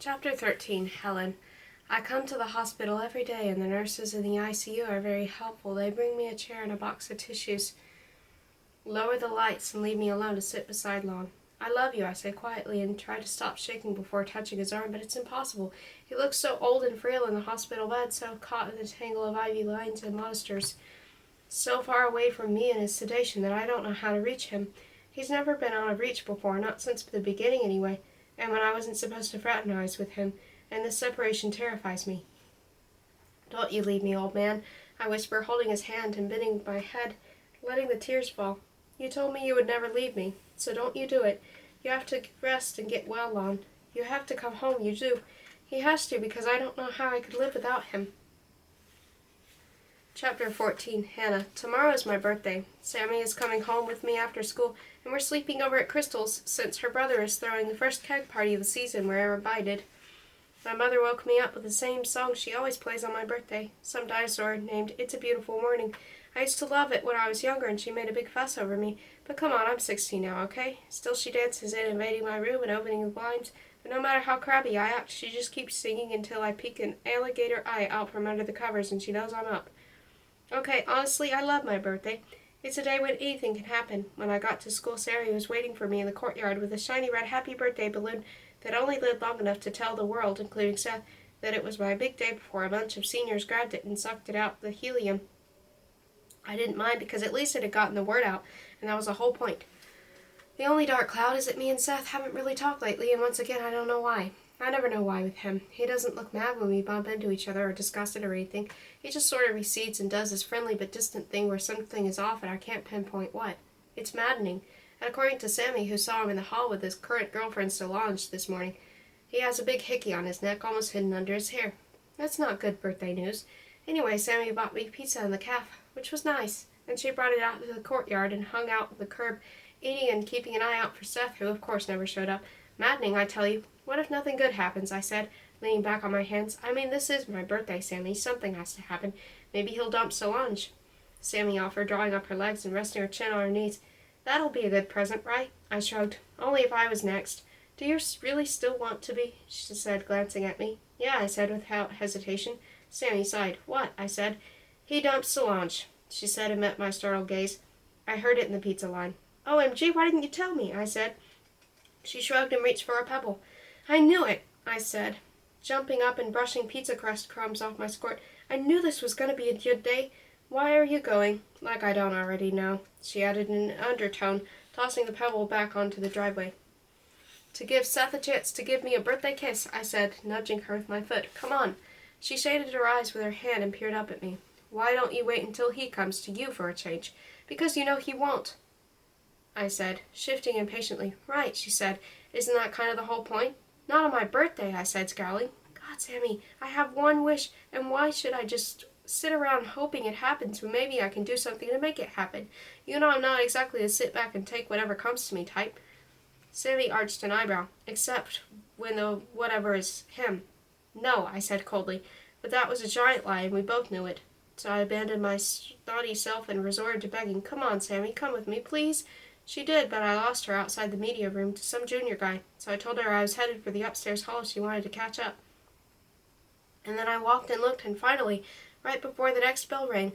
Chapter 13, Helen. I come to the hospital every day and the nurses in the ICU are very helpful. They bring me a chair and a box of tissues, lower the lights, and leave me alone to sit beside Lon. I love you, I say quietly, and try to stop shaking before touching his arm, but it's impossible. He looks so old and frail in the hospital bed, so caught in the tangle of ivy lines and monsters, so far away from me and his sedation that I don't know how to reach him. He's never been out of reach before, not since the beginning anyway, and when I wasn't supposed to fraternize with him, and this separation terrifies me. Don't you leave me, old man, I whisper, holding his hand and bending my head, letting the tears fall. You told me you would never leave me, so don't you do it. You have to rest and get well, Lon. You have to come home, you do. He has to, because I don't know how I could live without him. Chapter 14, Hannah. Tomorrow is my birthday. Sammy is coming home with me after school, and we're sleeping over at Crystal's, since her brother is throwing the first keg party of the season where we're invited. My mother woke me up with the same song she always plays on my birthday, some dinosaur named It's a Beautiful Morning. I used to love it when I was younger, and she made a big fuss over me. But come on, I'm 16 now, okay? Still she dances in, invading my room and opening the blinds. But no matter how crabby I act, she just keeps singing until I peek an alligator eye out from under the covers and she knows I'm up. Okay, honestly, I love my birthday. It's a day when anything can happen. When I got to school, Sarah was waiting for me in the courtyard with a shiny red happy birthday balloon that only lived long enough to tell the world, including Seth, that it was my big day before a bunch of seniors grabbed it and sucked it out the helium. I didn't mind because at least it had gotten the word out, and that was the whole point. The only dark cloud is that me and Seth haven't really talked lately, and once again I don't know why. I never know why with him. He doesn't look mad when we bump into each other or disgusted or anything. He just sort of recedes and does this friendly but distant thing where something is off and I can't pinpoint what. It's maddening. And according to Sammy, who saw him in the hall with his current girlfriend Solange this morning, he has a big hickey on his neck almost hidden under his hair. That's not good birthday news. Anyway, Sammy bought me pizza in the cafe, which was nice, and she brought it out to the courtyard and hung out on the curb, eating and keeping an eye out for Seth, who of course never showed up. Maddening, I tell you. What if nothing good happens? I said, leaning back on my hands. I mean, this is my birthday, Sammy. Something has to happen. Maybe he'll dump Solange. Sammy offered, drawing up her legs and resting her chin on her knees. That'll be a good present, right? I shrugged. Only if I was next. Do you really still want to be? She said, glancing at me. Yeah, I said without hesitation. Sammy sighed. What? I said. He dumped Solange, she said, and met my startled gaze. I heard it in the pizza line. OMG, why didn't you tell me? I said. She shrugged and reached for a pebble. I knew it, I said, jumping up and brushing pizza crust crumbs off my skirt. I knew this was going to be a good day. Why are you going? Like I don't already know, she added in an undertone, tossing the pebble back onto the driveway. To give Seth a chance to give me a birthday kiss, I said, nudging her with my foot. Come on. She shaded her eyes with her hand and peered up at me. Why don't you wait until he comes to you for a change? Because you know he won't, I said, shifting impatiently. Right, she said. Isn't that kind of the whole point? Not on my birthday, I said, scowling. God, Sammy, I have one wish, and why should I just sit around hoping it happens when maybe I can do something to make it happen? You know I'm not exactly a sit back and take whatever comes to me type. Sammy arched an eyebrow. Except when the whatever is him. No, I said coldly, but that was a giant lie, and we both knew it. So I abandoned my snotty self and resorted to begging. Come on, Sammy, come with me, please. She did, but I lost her outside the media room to some junior guy, so I told her I was headed for the upstairs hall if she wanted to catch up. And then I walked and looked, and finally, right before the next bell rang,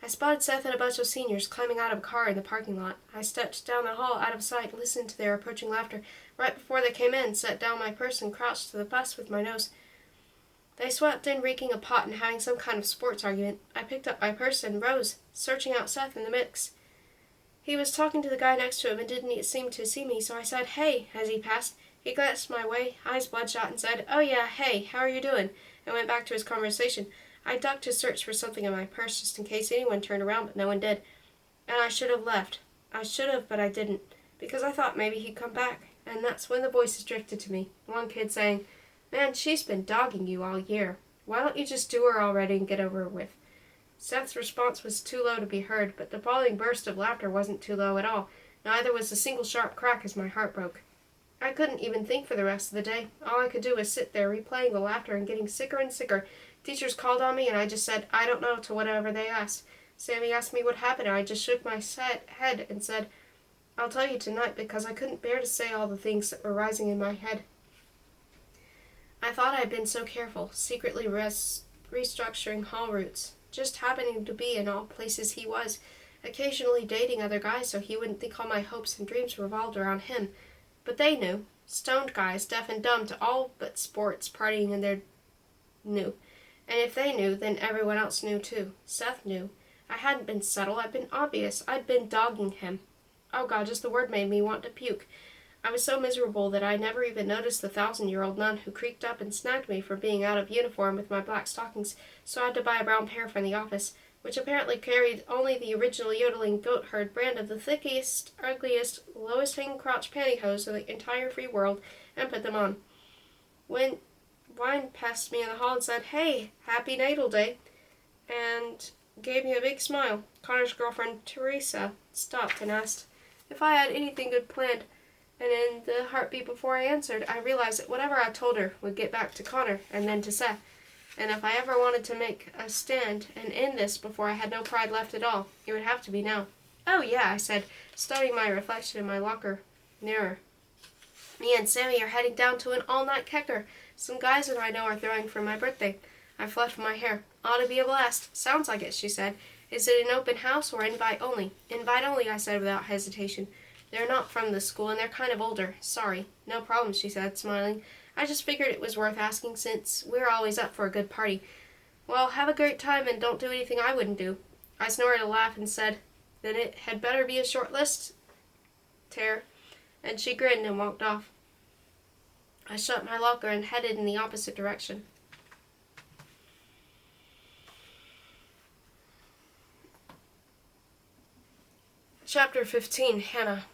I spotted Seth and a bunch of seniors climbing out of a car in the parking lot. I stepped down the hall out of sight, listened to their approaching laughter. Right before they came in, set down my purse and crouched to the bus with my nose. They swept in, reeking of pot and having some kind of sports argument. I picked up my purse and rose, searching out Seth in the mix. He was talking to the guy next to him and didn't seem to see me, so I said, hey, as he passed. He glanced my way, eyes bloodshot, and said, oh yeah, hey, how are you doing? And went back to his conversation. I ducked to search for something in my purse just in case anyone turned around, but no one did. And I should have left. I should have, but I didn't, because I thought maybe he'd come back. And that's when the voices drifted to me. One kid saying, man, she's been dogging you all year. Why don't you just do her already and get over with? Seth's response was too low to be heard, but the falling burst of laughter wasn't too low at all. Neither was the single sharp crack as my heart broke. I couldn't even think for the rest of the day. All I could do was sit there, replaying the laughter and getting sicker and sicker. Teachers called on me, and I just said, I don't know, to whatever they asked. Sammy asked me what happened, and I just shook my head and said, I'll tell you tonight, because I couldn't bear to say all the things that were rising in my head. I thought I'd been so careful, secretly restructuring hall routes, just happening to be in all places he was, occasionally dating other guys so he wouldn't think all my hopes and dreams revolved around him. But they knew. Stoned guys, deaf and dumb to all but sports, partying in their knew. And if they knew, then everyone else knew too. Seth knew. I hadn't been subtle, I'd been obvious. I'd been dogging him. Oh God, just the word made me want to puke. I was so miserable that I never even noticed the 1,000-year-old nun who creaked up and snagged me for being out of uniform with my black stockings, so I had to buy a brown pair from the office, which apparently carried only the original yodeling goat herd brand of the thickest, ugliest, lowest hanging crotch pantyhose in the entire free world, and put them on. When Wine passed me in the hall and said, "Hey, happy natal day," and gave me a big smile. Connor's girlfriend, Teresa, stopped and asked if I had anything good planned, and in the heartbeat before I answered, I realized that whatever I told her would get back to Connor and then to Seth, and if I ever wanted to make a stand and end this before I had no pride left at all, it would have to be now. "Oh yeah," I said, studying my reflection in my locker mirror. "Me and Sammy are heading down to an all-night kecker. Some guys and I know are throwing for my birthday." I fluffed my hair. "Ought to be a blast." "Sounds like it," she said. "Is it an open house or invite only?" "Invite only," I said without hesitation. "They're not from this school and they're kind of older. Sorry." "No problem," she said, smiling. "I just figured it was worth asking since we're always up for a good party." "Well, have a great time and don't do anything I wouldn't do." I snorted a laugh and said, "Then it had better be a short list, Tare." And she grinned and walked off. I shut my locker and headed in the opposite direction. Chapter 15, Hannah.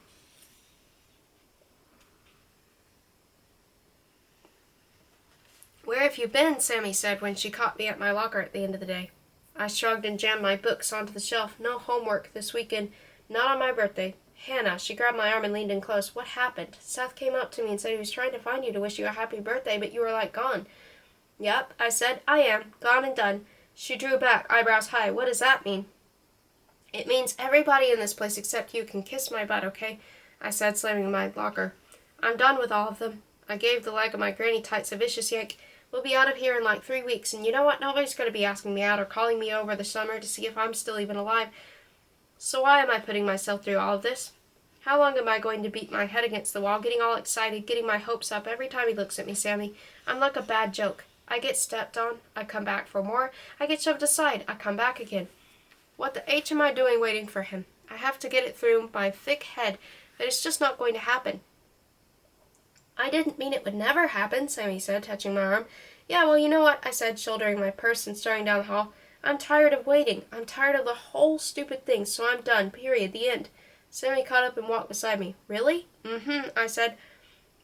"Where have you been?" Sammy said when she caught me at my locker at the end of the day. I shrugged and jammed my books onto the shelf. "No homework this weekend. Not on my birthday." "Hannah," she grabbed my arm and leaned in close. "What happened?" "Seth came up to me and said he was trying to find you to wish you a happy birthday, but you were like gone." "Yep," I said. "I am. Gone and done." She drew back, eyebrows high. "What does that mean?" "It means everybody in this place except you can kiss my butt, okay?" I said, slamming my locker. "I'm done with all of them." I gave the leg of my granny tights a vicious yank. "We'll be out of here in like 3 weeks, and you know what? Nobody's going to be asking me out or calling me over the summer to see if I'm still even alive. So why am I putting myself through all of this? How long am I going to beat my head against the wall, getting all excited, getting my hopes up every time he looks at me, Sammy? I'm like a bad joke. I get stepped on, I come back for more, I get shoved aside, I come back again. What the H am I doing waiting for him? I have to get it through my thick head that it's just not going to happen." "I didn't mean it would never happen," Sammy said, touching my arm. "Yeah, well, you know what?" I said, shouldering my purse and starting down the hall. "I'm tired of waiting. I'm tired of the whole stupid thing, so I'm done. Period. The end." Sammy caught up and walked beside me. "Really?" "Mm-hmm," I said.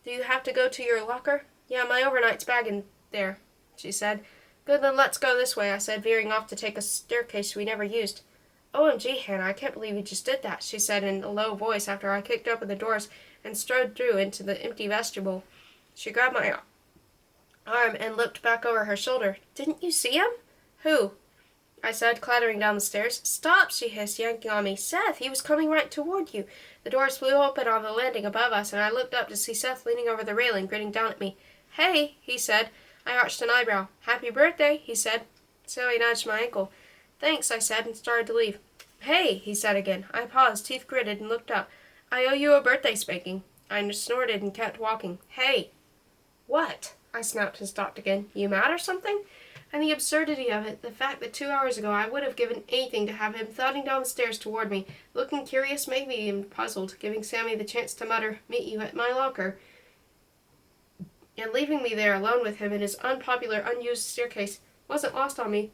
"Do you have to go to your locker?" "Yeah, my overnight's bag in there," she said. "Good, then let's go this way," I said, veering off to take a staircase we never used. "OMG, Hannah, I can't believe you just did that," she said in a low voice after I kicked open the doors and strode through into the empty vestibule. She grabbed my arm and looked back over her shoulder. "Didn't you see him?" "Who?" I said, clattering down the stairs. "Stop," she hissed, yanking on me. "Seth, he was coming right toward you." The doors flew open on the landing above us, and I looked up to see Seth leaning over the railing, grinning down at me. "Hey," he said. I arched an eyebrow. "Happy birthday," he said. So he nudged my ankle. "Thanks," I said, and started to leave. "Hey," he said again. I paused, teeth gritted, and looked up. "I owe you a birthday spanking." I snorted and kept walking. "Hey." "What?" I snapped and stopped again. "You mad or something?" And the absurdity of it, the fact that 2 hours ago I would have given anything to have him thudding down the stairs toward me, looking curious, maybe even puzzled, giving Sammy the chance to mutter, "Meet you at my locker," and leaving me there alone with him in his unpopular, unused staircase, wasn't lost on me.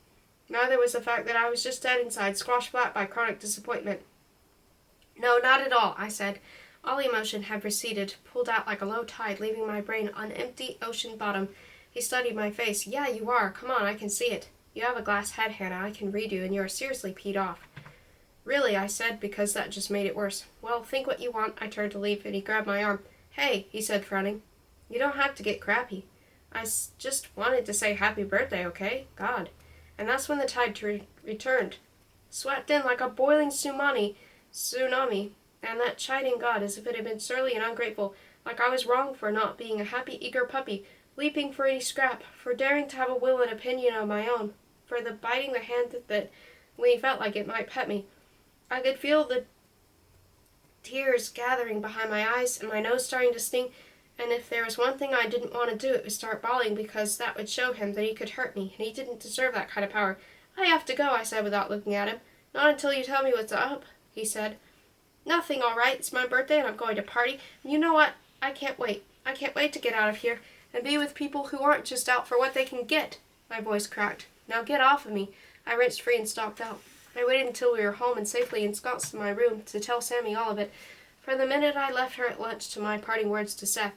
Neither was the fact that I was just dead inside, squashed flat by chronic disappointment. "No, not at all," I said. All emotion had receded, pulled out like a low tide, leaving my brain on empty ocean bottom. He studied my face. "Yeah, you are. Come on, I can see it. You have a glass head, Hannah. I can read you, and you are seriously peed off." "Really," I said, because that just made it worse. "Well, think what you want." I turned to leave, and he grabbed my arm. "Hey," he said, frowning. "You don't have to get crappy. I just wanted to say happy birthday, okay? God." And that's when the tide returned, swept in like a boiling tsunami, and that chiding God as if it had been surly and ungrateful, like I was wrong for not being a happy, eager puppy, leaping for any scrap, for daring to have a will and opinion of my own, for the biting the hand that when he felt like it might pet me. I could feel the tears gathering behind my eyes and my nose starting to sting, and if there was one thing I didn't want to do, it was start bawling, because that would show him that he could hurt me, and he didn't deserve that kind of power. I have to go, I said without looking at him. Not until you tell me what's up, he said. Nothing, all right. It's my birthday and I'm going to party. And you know what? I can't wait. I can't wait to get out of here and be with people who aren't just out for what they can get. My voice cracked. Now get off of me. I wrenched free and stalked out. I waited until we were home and safely ensconced in my room to tell Sammy all of it. From the minute I left her at lunch to my parting words to Seth.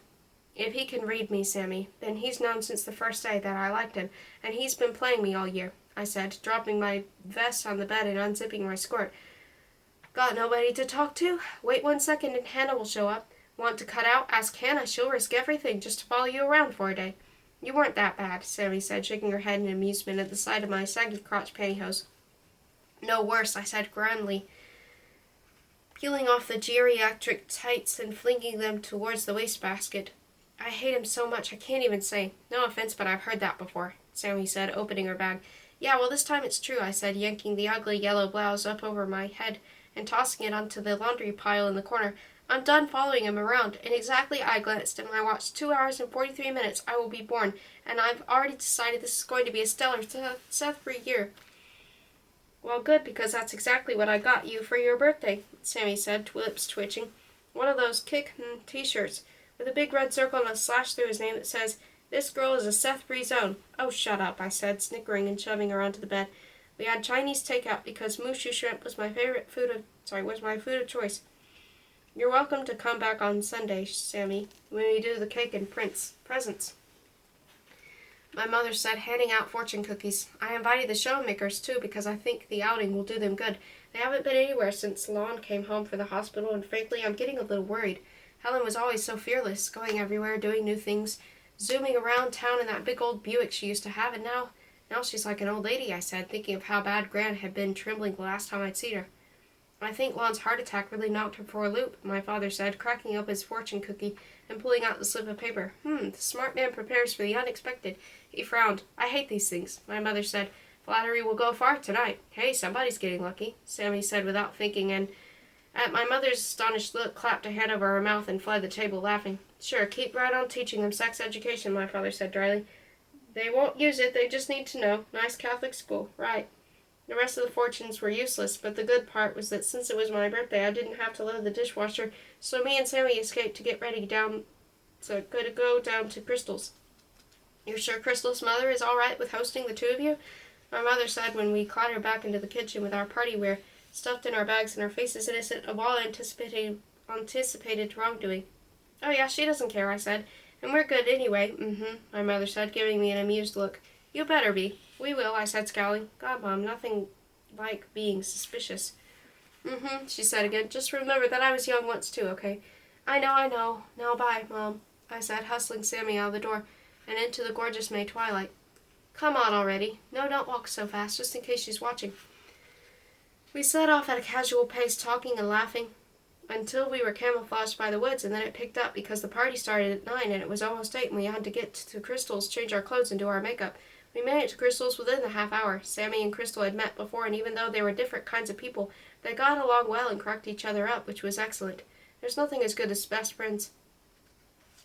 If he can read me, Sammy, then he's known since the first day that I liked him, and he's been playing me all year, I said, dropping my vest on the bed and unzipping my skirt. Got nobody to talk to? Wait 1 second and Hannah will show up. Want to cut out? Ask Hannah. She'll risk everything just to follow you around for a day. You weren't that bad, Sammy said, shaking her head in amusement at the sight of my saggy crotch pantyhose. No worse, I said grandly, peeling off the geriatric tights and flinging them towards the wastebasket. I hate him so much I can't even say. No offense, but I've heard that before, Sammy said, opening her bag. Yeah, well, this time it's true, I said, yanking the ugly yellow blouse up over my head and tossing it onto the laundry pile in the corner. I'm done following him around, and exactly, I glanced at my watch, 2 hours and 43 minutes I will be born, and I've already decided this is going to be a stellar Seth for a year. Well, good, because that's exactly what I got you for your birthday, Sammy said, lips twitching. One of those kick t-shirts, with a big red circle and a slash through his name that says, "This girl is a Seth Bree's own." Oh, shut up, I said, snickering and shoving her onto the bed. We had Chinese takeout because mushu shrimp was my food of choice. You're welcome to come back on Sunday, Sammy, when we do the cake and presents. My mother said, handing out fortune cookies. I invited the showmakers, too, because I think the outing will do them good. They haven't been anywhere since Lon came home from the hospital, and frankly, I'm getting a little worried. Helen was always so fearless, going everywhere, doing new things, zooming around town in that big old Buick she used to have, and now she's like an old lady, I said, thinking of how bad Gran had been trembling the last time I'd seen her. I think Lon's heart attack really knocked her for a loop, my father said, cracking up his fortune cookie and pulling out the slip of paper. The smart man prepares for the unexpected. He frowned. I hate these things, my mother said. Flattery will go far tonight. Hey, somebody's getting lucky, Sammy said without thinking, and at my mother's astonished look, clapped a hand over her mouth and fled the table, laughing. Sure, keep right on teaching them sex education, my father said dryly. They won't use it, they just need to know. Nice Catholic school, right. The rest of the fortunes were useless, but the good part was that since it was my birthday, I didn't have to load the dishwasher, so me and Sammy escaped to get ready to go down to Crystal's. You're sure Crystal's mother is all right with hosting the two of you? My mother said when we clattered back into the kitchen with our party wear stuffed in our bags and our faces innocent of all anticipated wrongdoing. Oh yeah, she doesn't care, I said. And we're good anyway. My mother said, giving me an amused look. You better be. We will, I said, scowling. God, Mom, nothing like being suspicious. She said again. Just remember that I was young once too, okay? I know. Now bye, Mom, I said, hustling Sammy out of the door and into the gorgeous May twilight. Come on already. No, don't walk so fast, just in case she's watching. We set off at a casual pace, talking and laughing, until we were camouflaged by the woods, and then it picked up because the party started at 9 and it was almost 8 and we had to get to Crystal's, change our clothes and do our makeup. We made it to Crystal's within the half hour. Sammy and Crystal had met before, and even though they were different kinds of people, they got along well and cracked each other up, which was excellent. There's nothing as good as best friends.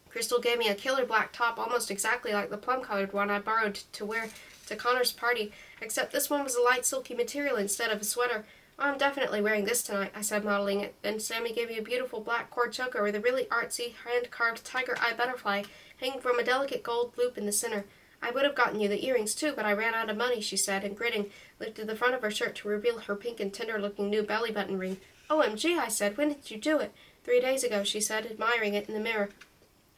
Crystal gave me a killer black top, almost exactly like the plum-colored one I borrowed to wear to Connor's party, except this one was a light silky material instead of a sweater. I'm definitely wearing this tonight, I said, modeling it. Then Sammy gave me a beautiful black cord choker with a really artsy, hand-carved tiger-eye butterfly hanging from a delicate gold loop in the center. I would have gotten you the earrings, too, but I ran out of money, she said, and grinning, lifted the front of her shirt to reveal her pink and tender-looking new belly-button ring. OMG, I said, when did you do it? 3 days ago, she said, admiring it in the mirror.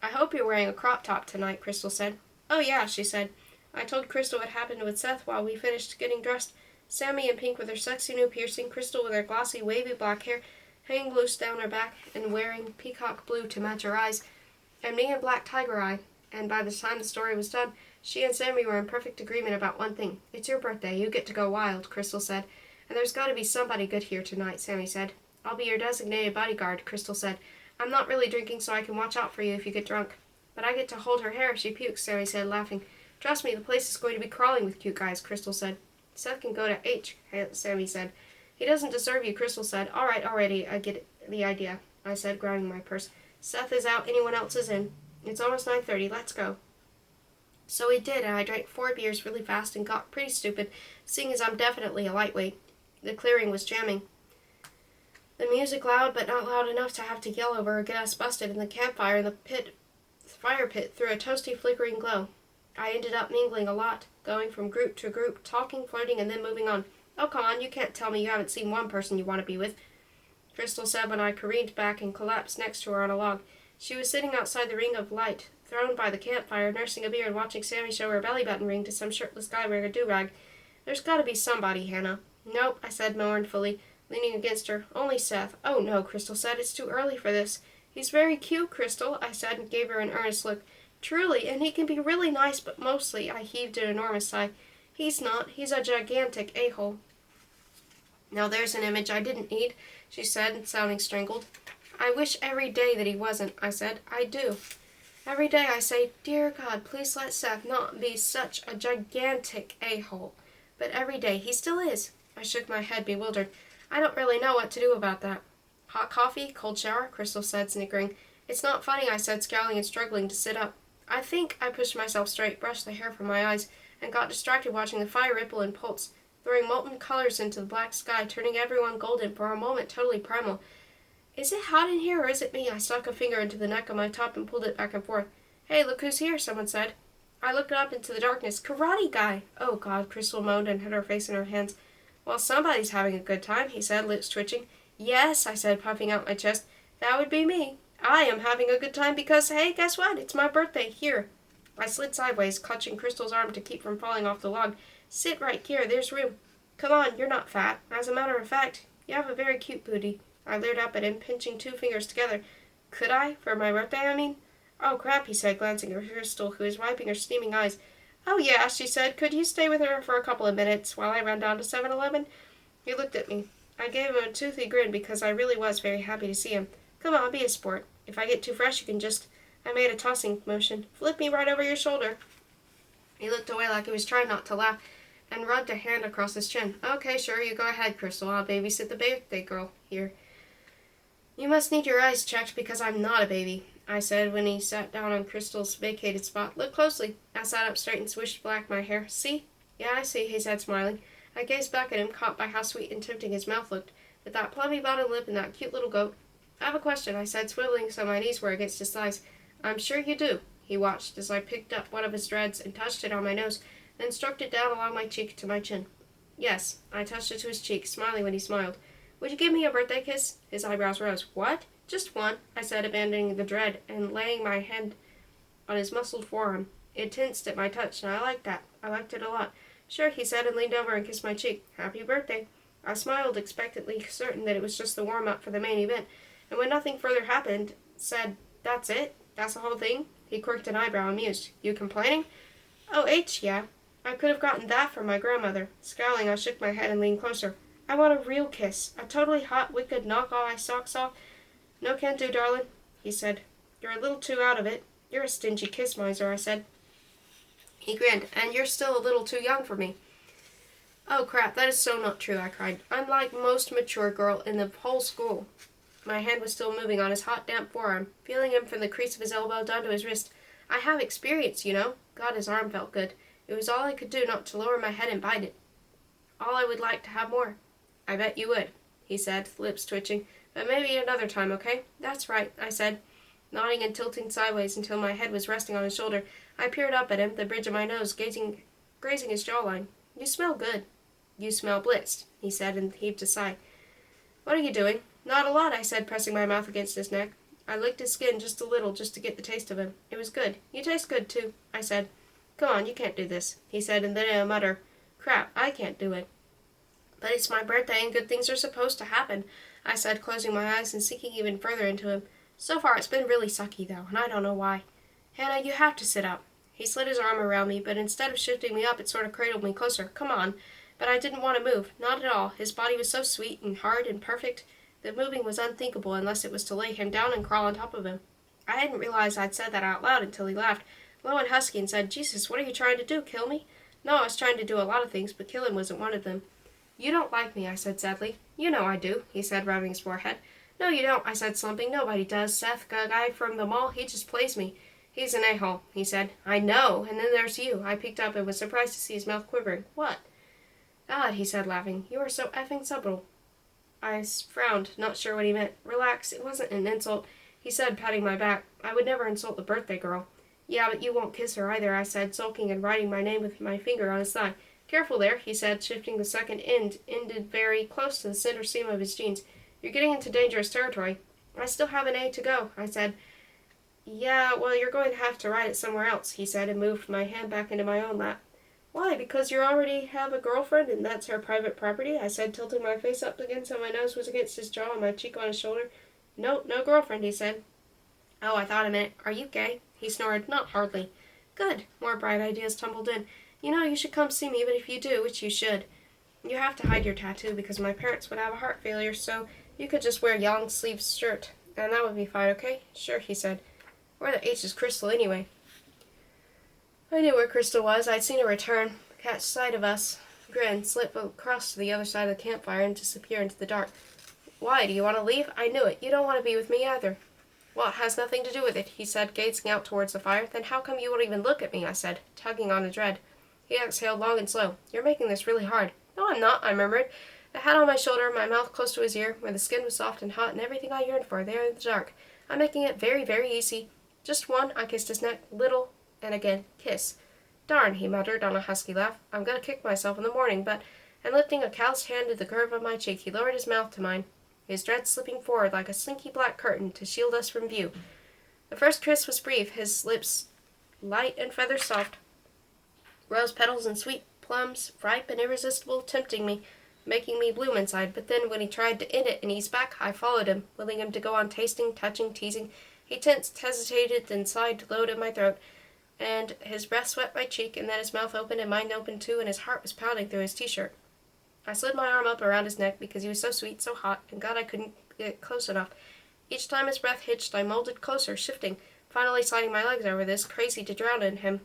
I hope you're wearing a crop top tonight, Crystal said. Oh, yeah, she said. I told Crystal what happened with Seth while we finished getting dressed. Sammy in pink with her sexy new piercing, Crystal with her glossy, wavy black hair hanging loose down her back and wearing peacock blue to match her eyes, and me in black tiger eye. And by the time the story was done, she and Sammy were in perfect agreement about one thing. It's your birthday. You get to go wild, Crystal said. And there's got to be somebody good here tonight, Sammy said. I'll be your designated bodyguard, Crystal said. I'm not really drinking, so I can watch out for you if you get drunk. But I get to hold her hair if she pukes, Sammy said, laughing. Trust me, the place is going to be crawling with cute guys, Crystal said. Seth can go to H, Sammy said. He doesn't deserve you, Crystal said. All right, already, I get the idea, I said, grinding my purse. Seth is out, anyone else is in. It's almost 9:30, let's go. So we did, and I drank 4 beers really fast and got pretty stupid, seeing as I'm definitely a lightweight. The clearing was jamming. The music loud, but not loud enough to have to yell over or get us busted, and the campfire in the fire pit threw a toasty, flickering glow. I ended up mingling a lot, going from group to group, talking, flirting, and then moving on. Oh, come on, you can't tell me you haven't seen one person you want to be with, Crystal said when I careened back and collapsed next to her on a log. She was sitting outside the ring of light, thrown by the campfire, nursing a beer and watching Sammy show her belly button ring to some shirtless guy wearing a do-rag. There's got to be somebody, Hannah. Nope, I said mournfully, leaning against her. Only Seth. Oh, no, Crystal said. It's too early for this. He's very cute, Crystal, I said and gave her an earnest look. Truly, and he can be really nice, but mostly, I heaved an enormous sigh. He's not. He's a gigantic a-hole. Now there's an image I didn't need, she said, sounding strangled. I wish every day that he wasn't, I said. I do. Every day I say, Dear God, please let Seth not be such a gigantic a-hole. But every day he still is. I shook my head, bewildered. I don't really know what to do about that. Hot coffee? Cold shower? Crystal said, snickering. It's not funny, I said, scowling and struggling to sit up. I think I pushed myself straight, brushed the hair from my eyes, and got distracted watching the fire ripple and pulse, throwing molten colors into the black sky, turning everyone golden, for a moment totally primal. Is it hot in here, or is it me? I stuck a finger into the neck of my top and pulled it back and forth. Hey, look who's here, someone said. I looked up into the darkness. Karate guy! Oh, God, Crystal moaned and hid her face in her hands. Well, somebody's having a good time, he said, lips twitching. Yes, I said, puffing out my chest. That would be me. I am having a good time because, hey, guess what? It's my birthday. Here. I slid sideways, clutching Crystal's arm to keep from falling off the log. Sit right here. There's room. Come on, you're not fat. As a matter of fact, you have a very cute booty. I leered up at him, pinching 2 fingers together. Could I? For my birthday, I mean? Oh, crap, he said, glancing at Crystal, who was wiping her steaming eyes. Oh, yeah, she said. Could you stay with her for a couple of minutes while I run down to 7-Eleven? He looked at me. I gave him a toothy grin because I really was very happy to see him. Come on, be a sport. If I get too fresh, you can just... I made a tossing motion. Flip me right over your shoulder. He looked away like he was trying not to laugh and rubbed a hand across his chin. Okay, sure, you go ahead, Crystal. I'll babysit the birthday girl here. You must need your eyes checked because I'm not a baby, I said when he sat down on Crystal's vacated spot. Look closely. I sat up straight and swished back my hair. See? Yeah, I see, he said, smiling. I gazed back at him, caught by how sweet and tempting his mouth looked, with that plummy bottom lip and that cute little goat. I have a question, I said, swiveling so my knees were against his thighs. I'm sure you do. He watched as I picked up one of his dreads and touched it on my nose, then stroked it down along my cheek to my chin. Yes, I touched it to his cheek, smiling when he smiled. Would you give me a birthday kiss? His eyebrows rose. What? Just one, I said, abandoning the dread and laying my hand on his muscled forearm. It tensed at my touch, and I liked that. I liked it a lot. Sure, he said, and leaned over and kissed my cheek. Happy birthday. I smiled expectantly, certain that it was just the warm-up for the main event, and when nothing further happened, said, That's it? That's the whole thing? He quirked an eyebrow, amused. You complaining? Oh, yeah. I could have gotten that from my grandmother. Scowling, I shook my head and leaned closer. I want a real kiss. A totally hot, wicked, knock all my socks off. No can do, darling, he said. You're a little too out of it. You're a stingy kiss miser, I said. He grinned. And you're still a little too young for me. Oh, crap, that is so not true, I cried. I'm like most mature girl in the whole school. My hand was still moving on his hot, damp forearm, feeling him from the crease of his elbow down to his wrist. I have experience, you know. God, his arm felt good. It was all I could do not to lower my head and bite it. All I would like to have more. I bet you would, he said, lips twitching. But maybe another time, okay? That's right, I said, nodding and tilting sideways until my head was resting on his shoulder. I peered up at him, the bridge of my nose grazing his jawline. You smell good. You smell blitzed, he said, and heaved a sigh. What are you doing? Not a lot, I said, pressing my mouth against his neck. I licked his skin just a little, just to get the taste of him. It was good. You taste good, too, I said. Come on, you can't do this, he said, and then in a mutter, Crap, I can't do it. But it's my birthday and good things are supposed to happen, I said, closing my eyes and sinking even further into him. So far it's been really sucky, though, and I don't know why. Hannah, you have to sit up. He slid his arm around me, but instead of shifting me up, it sort of cradled me closer. Come on. But I didn't want to move, not at all. His body was so sweet and hard and perfect that moving was unthinkable unless it was to lay him down and crawl on top of him. I hadn't realized I'd said that out loud until he laughed, low and husky, and said, Jesus, what are you trying to do, kill me? No, I was trying to do a lot of things, but killing wasn't one of them. You don't like me, I said sadly. You know I do, he said, rubbing his forehead. No, you don't, I said, slumping. Nobody does. Seth, a guy from the mall, he just plays me. He's an a-hole, he said. I know, and then there's you. I peeked up and was surprised to see his mouth quivering. What? God, he said, laughing. You are so effing subtle. I frowned, not sure what he meant. Relax, it wasn't an insult, he said, patting my back. I would never insult the birthday girl. Yeah, but you won't kiss her either, I said, sulking and writing my name with my finger on his thigh. Careful there, he said, shifting the second ended very close to the center seam of his jeans. You're getting into dangerous territory. I still have an A to go, I said. Yeah, well, you're going to have to write it somewhere else, he said, and moved my hand back into my own lap. Why, because you already have a girlfriend and that's her private property, I said, tilting my face up again so my nose was against his jaw and my cheek on his shoulder. No girlfriend, he said. Oh, I thought a minute. Are you gay? He snored. Not hardly. Good. More bright ideas tumbled in. You know, you should come see me, but if you do, which you should, you have to hide your tattoo because my parents would have a heart failure, so you could just wear a long-sleeved shirt, and that would be fine, okay? Sure, he said. Where the H is Crystal, anyway? I knew where Crystal was. I'd seen her return, catch sight of us, grin, slip across to the other side of the campfire, and disappear into the dark. Why, do you want to leave? I knew it. You don't want to be with me either. Well, it has nothing to do with it, he said, gazing out towards the fire. Then how come you won't even look at me, I said, tugging on a dread. He exhaled long and slow. You're making this really hard. No, I'm not, I murmured. A hat on my shoulder, my mouth close to his ear, where the skin was soft and hot and everything I yearned for, there in the dark. I'm making it very, very easy. Just one, I kissed his neck, little, and again, kiss. Darn, he muttered on a husky laugh. I'm going to kick myself in the morning, but... And lifting a calloused hand to the curve of my cheek, he lowered his mouth to mine, his dreads slipping forward like a slinky black curtain to shield us from view. The first kiss was brief, his lips light and feather soft, rose petals and sweet plums, ripe and irresistible, tempting me, making me bloom inside. But then when he tried to end it and ease back, I followed him, willing him to go on tasting, touching, teasing. He tensed, hesitated, then sighed low in my throat, and his breath swept my cheek, and then his mouth opened and mine opened too, and his heart was pounding through his t-shirt. I slid my arm up around his neck because he was so sweet, so hot, and God, I couldn't get close enough. Each time his breath hitched, I molded closer, shifting, finally sliding my legs over this, crazy to drown in him,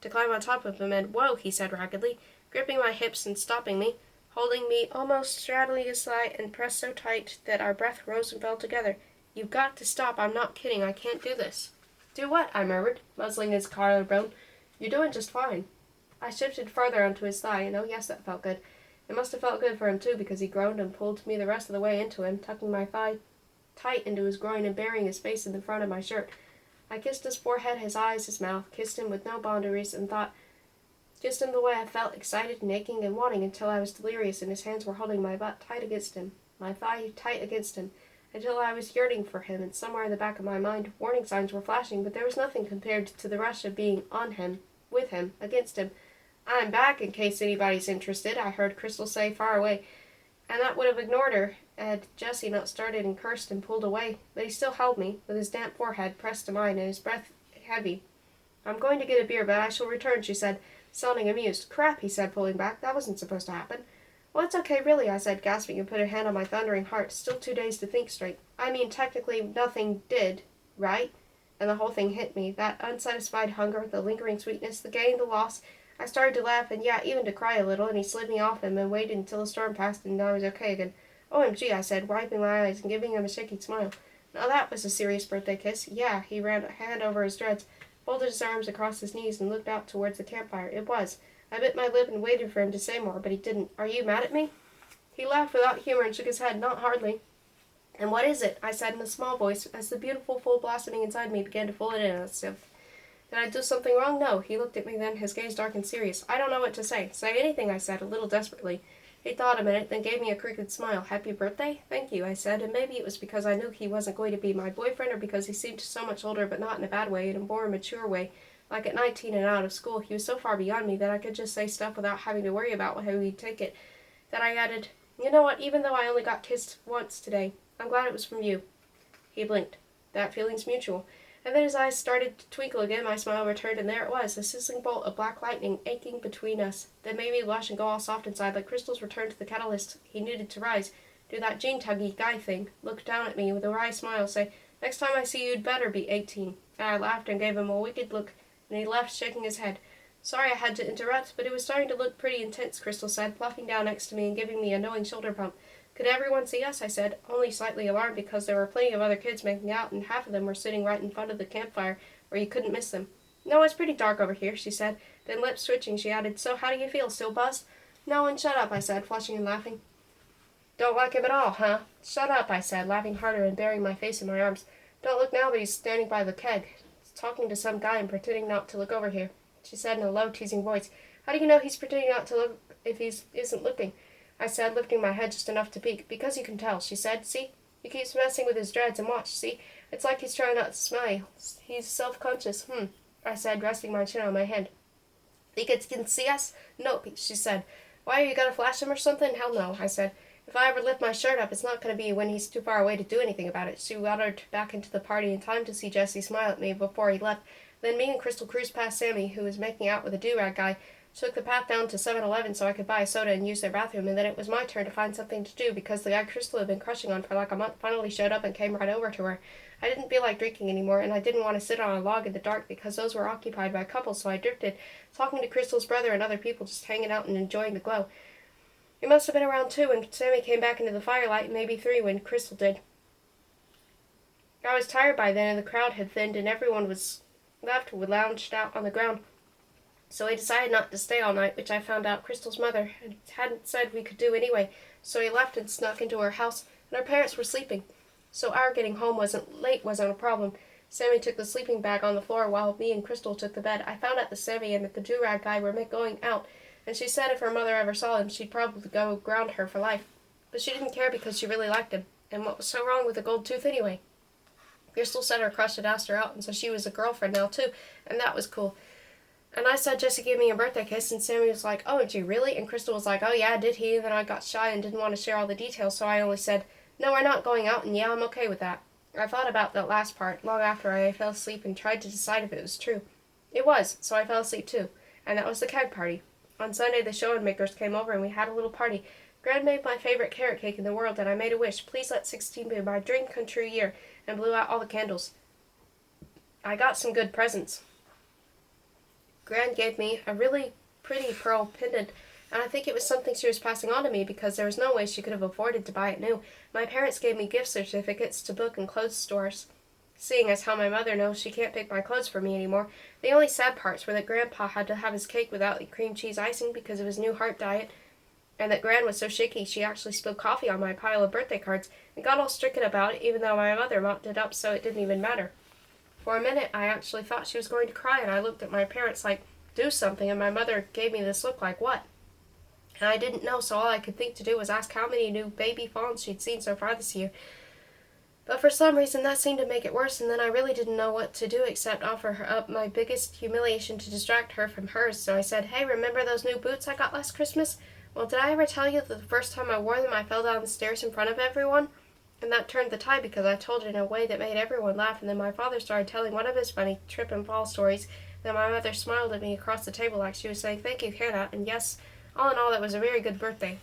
to climb on top of him, and whoa, he said raggedly, gripping my hips and stopping me, holding me almost straddling his thigh and pressed so tight that our breath rose and fell together. You've got to stop, I'm not kidding, I can't do this. Do what? I murmured, muzzling his collarbone. You're doing just fine. I shifted further onto his thigh, and oh yes, that felt good. It must have felt good for him, too, because he groaned and pulled me the rest of the way into him, tucking my thigh tight into his groin and burying his face in the front of my shirt. I kissed his forehead, his eyes, his mouth, kissed him with no boundaries, and kissed him the way I felt, excited and aching and wanting, until I was delirious and his hands were holding my butt tight against him, my thigh tight against him, until I was yearning for him, and somewhere in the back of my mind warning signs were flashing, but there was nothing compared to the rush of being on him, with him, against him. I'm back, in case anybody's interested, I heard Crystal say far away, and that would have ignored her had Jesse not started and cursed and pulled away, but he still held me, with his damp forehead pressed to mine and his breath heavy. I'm going to get a beer, but I shall return, she said, sounding amused. Crap, he said, pulling back. That wasn't supposed to happen. Well, it's okay, really, I said, gasping, and put a hand on my thundering heart, still too dazed to think straight. I mean, technically, nothing did, right? And the whole thing hit me, that unsatisfied hunger, the lingering sweetness, the gain, the loss. I started to laugh, and yeah, even to cry a little, and he slid me off him and waited until the storm passed, and I was okay again. OMG, I said, wiping my eyes and giving him a shaky smile. Now that was a serious birthday kiss. Yeah, he ran a hand over his dreads, folded his arms across his knees, and looked out towards the campfire. It was. I bit my lip and waited for him to say more, but he didn't. Are you mad at me? He laughed without humor and shook his head. Not hardly. And what is it? I said in a small voice, as the beautiful full blossoming inside me began to fold it in as if. Did I do something wrong? No. He looked at me then, his gaze dark and serious. I don't know what to say. Say anything, I said, a little desperately. He thought a minute, then gave me a crooked smile. Happy birthday? Thank you, I said, and maybe it was because I knew he wasn't going to be my boyfriend, or because he seemed so much older, but not in a bad way, in a more mature way. Like at 19 and out of school, he was so far beyond me that I could just say stuff without having to worry about how he'd take it. That I added, you know what, even though I only got kissed once today, I'm glad it was from you. He blinked. That feeling's mutual. And then his eyes started to twinkle again, my smile returned, and there it was, a sizzling bolt of black lightning aching between us, that made me blush and go all soft inside, like crystals returned to the catalyst he needed to rise, do that gene-tuggy guy thing, look down at me with a wry smile, say, Next time I see you, you'd better be 18. And I laughed and gave him a wicked look, and he left, shaking his head. Sorry I had to interrupt, but it was starting to look pretty intense, Crystal said, plopping down next to me and giving me a knowing shoulder bump. Could everyone see us? I said, only slightly alarmed because there were plenty of other kids making out, and half of them were sitting right in front of the campfire, where you couldn't miss them. No, it's pretty dark over here, she said. Then, lips twitching, she added, So how do you feel? Still buzzed? No, and shut up, I said, flushing and laughing. Don't like him at all, huh? Shut up, I said, laughing harder and burying my face in my arms. Don't look now that he's standing by the keg, talking to some guy and pretending not to look over here, she said in a low, teasing voice. How do you know he's pretending not to look if he isn't looking? I said, lifting my head just enough to peek. Because you can tell, she said. See? He keeps messing with his dreads and watch, see? It's like he's trying not to smile. He's self-conscious. I said, resting my chin on my hand. Think it can see us? Nope, she said. Why, are you gonna flash him or something? Hell no, I said. If I ever lift my shirt up, it's not going to be when he's too far away to do anything about it. She waddled back into the party in time to see Jesse smile at me before he left. Then me and Crystal cruised past Sammy, who was making out with a do-rag guy, took the path down to 7-Eleven so I could buy a soda and use their bathroom, and then it was my turn to find something to do because the guy Crystal had been crushing on for like a month finally showed up and came right over to her. I didn't feel like drinking anymore, and I didn't want to sit on a log in the dark because those were occupied by couples, so I drifted, talking to Crystal's brother and other people, just hanging out and enjoying the glow. It must have been around 2 when Sammy came back into the firelight, maybe 3 when Crystal did. I was tired by then, and the crowd had thinned, and everyone was left lounged out on the ground. So I decided not to stay all night, which I found out Crystal's mother hadn't said we could do anyway. So he left and snuck into her house, and her parents were sleeping. So our getting home wasn't a problem. Sammy took the sleeping bag on the floor while me and Crystal took the bed. I found out that Sammy and the do-rag guy were going out, and she said if her mother ever saw him, she'd probably go ground her for life. But she didn't care because she really liked him. And what was so wrong with the gold tooth anyway? Crystal said her crush had asked her out, and so she was a girlfriend now too, and that was cool. And I said Jesse gave me a birthday kiss, and Sammy was like, oh, did you really? And Crystal was like, oh yeah, did he? And then I got shy and didn't want to share all the details, so I only said, no, we're not going out, and yeah, I'm okay with that. I thought about that last part long after I fell asleep and tried to decide if it was true. It was, so I fell asleep too, and that was the keg party. On Sunday, the show and makers came over, and we had a little party. Gran made my favorite carrot cake in the world, and I made a wish. Please let 16 be my dream come true year, and blew out all the candles. I got some good presents. Gran gave me a really pretty pearl pendant, and I think it was something she was passing on to me because there was no way she could have afforded to buy it new. My parents gave me gift certificates to book and clothes stores. Seeing as how my mother knows she can't pick my clothes for me anymore, the only sad parts were that Grandpa had to have his cake without the cream cheese icing because of his new heart diet, and that Gran was so shaky she actually spilled coffee on my pile of birthday cards and got all stricken about it even though my mother mopped it up so it didn't even matter. For a minute I actually thought she was going to cry, and I looked at my parents like, do something, and my mother gave me this look like, what? And I didn't know, so all I could think to do was ask how many new baby fawns she'd seen so far this year. But for some reason that seemed to make it worse, and then I really didn't know what to do except offer her up my biggest humiliation to distract her from hers. So I said, hey, remember those new boots I got last Christmas? Well, did I ever tell you that the first time I wore them I fell down the stairs in front of everyone? And that turned the tide because I told it in a way that made everyone laugh, and then my father started telling one of his funny trip and fall stories. Then my mother smiled at me across the table like she was saying, thank you, Hannah, and yes, all in all, that was a very good birthday.